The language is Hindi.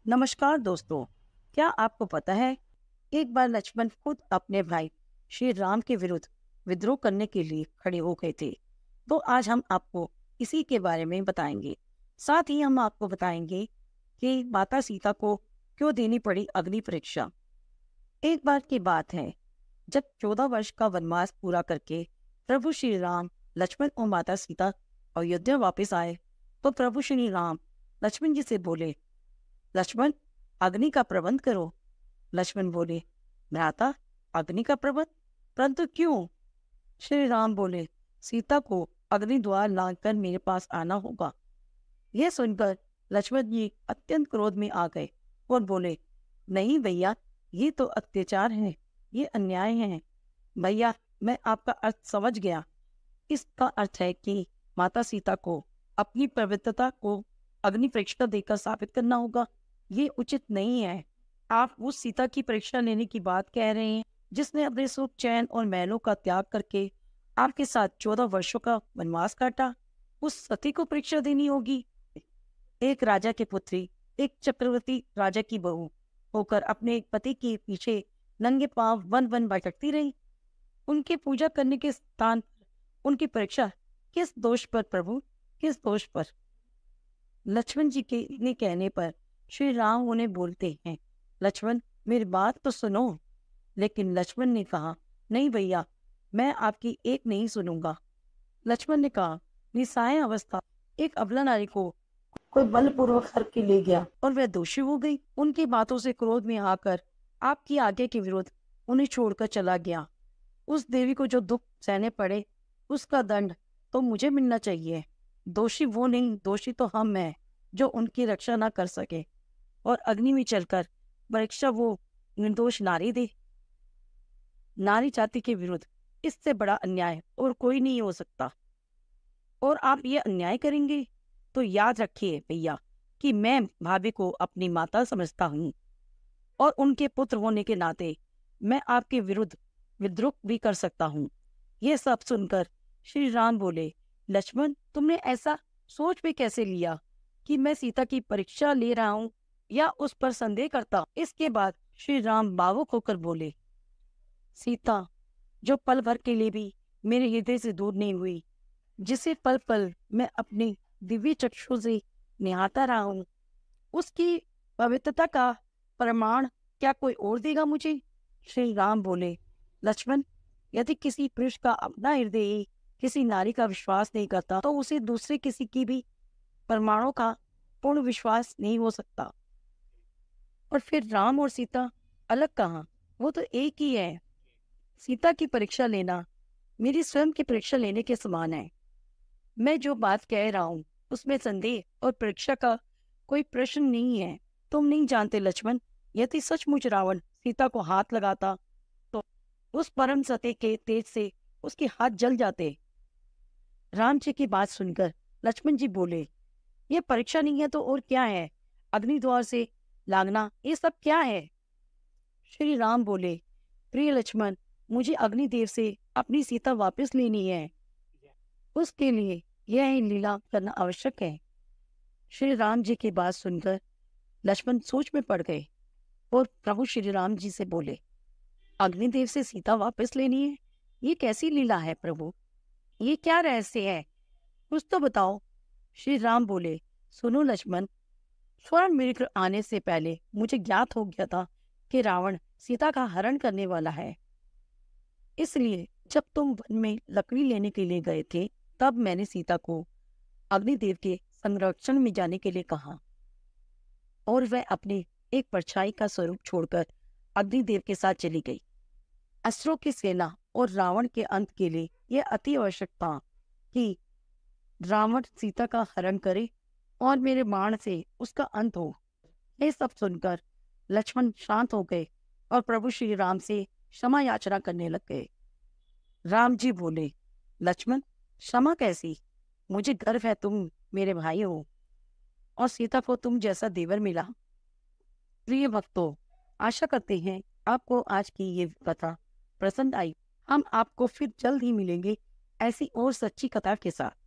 नमस्कार दोस्तों। क्या आपको पता है एक बार लक्ष्मण खुद अपने भाई श्री राम के विरुद्ध विद्रोह करने के लिए खड़े हो गए थे। तो आज हम आपको इसी के बारे में बताएंगे। साथ ही हम आपको बताएंगे कि माता सीता को क्यों देनी पड़ी अग्नि परीक्षा। एक बार की बात है, जब 14 वर्ष का वनवास पूरा करके प्रभु श्री राम, लक्ष्मण और माता सीता अयोध्या वापस आए, तो प्रभु श्री राम लक्ष्मण जी से बोले, लक्ष्मण, अग्नि का प्रबंध करो। लक्ष्मण बोले, भ्राता, अग्नि का प्रबंध? परंतु क्यों? श्री राम बोले, सीता को अग्नि द्वार लाकर मेरे पास आना होगा। यह सुनकर लक्ष्मण जी अत्यंत क्रोध में आ गए और बोले, नहीं भैया, ये तो अत्याचार है, ये अन्याय है। भैया, मैं आपका अर्थ समझ गया। इसका अर्थ है कि माता सीता को अपनी पवित्रता को अग्नि परीक्षा देकर साबित करना होगा। ये उचित नहीं है। आप उस सीता की परीक्षा लेने की बात कह रहे हैं जिसने अपने सुख, चैन और महलों का त्याग करके आपके साथ 14 वर्षों का वनवास काटा। उस सती को परीक्षा देनी होगी। एक राजा की पुत्री, एक चक्रवर्ती राजा की बहू होकर अपने पति के पीछे नंगे पांव वन वन भटकती रही। उनकी पूजा करने के स्थान पर उनकी परीक्षा किस दोष पर प्रभु, किस दोष पर? लक्ष्मण जी के ने कहने पर श्री राम उन्हें बोलते हैं, लक्ष्मण, मेरी बात तो सुनो। लेकिन लक्ष्मण ने कहा, नहीं भैया, मैं आपकी एक नहीं सुनूंगा। लक्ष्मण ने कहा, निस्सहाय अवस्था एक अबला नारी को कोई बलपूर्वक हर के ले गया और वह दोषी हो गई। उनकी बातों से क्रोध में आकर आपकी आज्ञा के विरुद्ध उन्हें छोड़कर चला गया। उस देवी को जो दुख सहने पड़े, उसका दंड तो मुझे मिलना चाहिए। दोषी वो नहीं, दोषी तो हम हैं जो उनकी रक्षा ना कर सके और अग्नि में चलकर परीक्षा वो निर्दोष नारी दे। नारी जाति के विरुद्ध इससे बड़ा अन्याय और कोई नहीं हो सकता। और आप ये अन्याय करेंगे तो याद रखिए भैया कि मैं भाभी को अपनी माता समझता हूँ और उनके पुत्र होने के नाते मैं आपके विरुद्ध विद्रोह भी कर सकता हूँ। ये सब सुनकर श्री राम बोले, लक्ष्मण, तुमने ऐसा सोच भी कैसे लिया कि मैं सीता की परीक्षा ले रहा हूँ या उस पर संदेह करता? इसके बाद श्री राम भावुक होकर बोले, सीता, जो पल भर के लिए भी मेरे हृदय से दूर नहीं हुई, जिसे पल पल मैं अपनी दिव्य चक्षु से निहारता रहा हूँ, उसकी पवित्रता का प्रमाण क्या कोई और देगा मुझे? श्री राम बोले, लक्ष्मण, यदि किसी पुरुष का अपना हृदय ही किसी नारी का विश्वास नहीं करता, तो उसे दूसरे किसी की भी परमाणु का पूर्ण विश्वास नहीं हो सकता। और फिर राम और सीता अलग कहाँ, वो तो एक ही है। सीता की परीक्षा लेना मेरी स्वयं की परीक्षा लेने के समान है। मैं जो बात कह रहा हूँ उसमें संदेह और परीक्षा का कोई प्रश्न नहीं है। तुम नहीं जानते लक्ष्मण, यदि सचमुच रावण सीता को हाथ लगाता तो उस परम सत्य के तेज से उसके हाथ जल जाते। राम जी की बात सुनकर लक्ष्मण जी बोले, यह परीक्षा नहीं है तो और क्या है? अग्नि द्वार से लांघना, ये सब क्या है? श्री राम बोले, प्रिय लक्ष्मण, मुझे अग्निदेव से अपनी सीता वापस लेनी है। उसके लिए यह लीला करना आवश्यक है। श्री राम जी की बात सुनकर लक्ष्मण सोच में पड़ गए और प्रभु श्री राम जी से बोले, अग्निदेव से सीता वापस लेनी है? ये कैसी लीला है प्रभु? ये क्या रहस्य है? कुछ तो बताओ। श्री राम बोले, सुनो लक्ष्मण, स्वर्ण मृग आने से पहले मुझे ज्ञात हो गया था कि रावण सीता का हरण करने वाला है। इसलिए जब तुम वन में लकड़ी लेने के लिए गए थे, तब मैंने सीता को अग्निदेव के संरक्षण में जाने के लिए कहा और वह अपनी एक परछाई का स्वरूप छोड़कर अग्निदेव के साथ चली गई। असुरों की सेना और रावण के अंत के लिए यह अति आवश्यक था कि रावण सीता का हरण करे और मेरे बाण से उसका अंत हो। ये सब सुनकर लक्ष्मण शांत हो गए और प्रभु श्री राम से क्षमा याचना करने लग गए। राम जी बोले, लक्ष्मण, क्षमा कैसी? मुझे गर्व है तुम मेरे भाई हो और सीता को तुम जैसा देवर मिला। प्रिय भक्तों, आशा करते हैं आपको आज की ये कथा पसंद आई। हम आपको फिर जल्द ही मिलेंगे ऐसी और सच्ची कथा के साथ।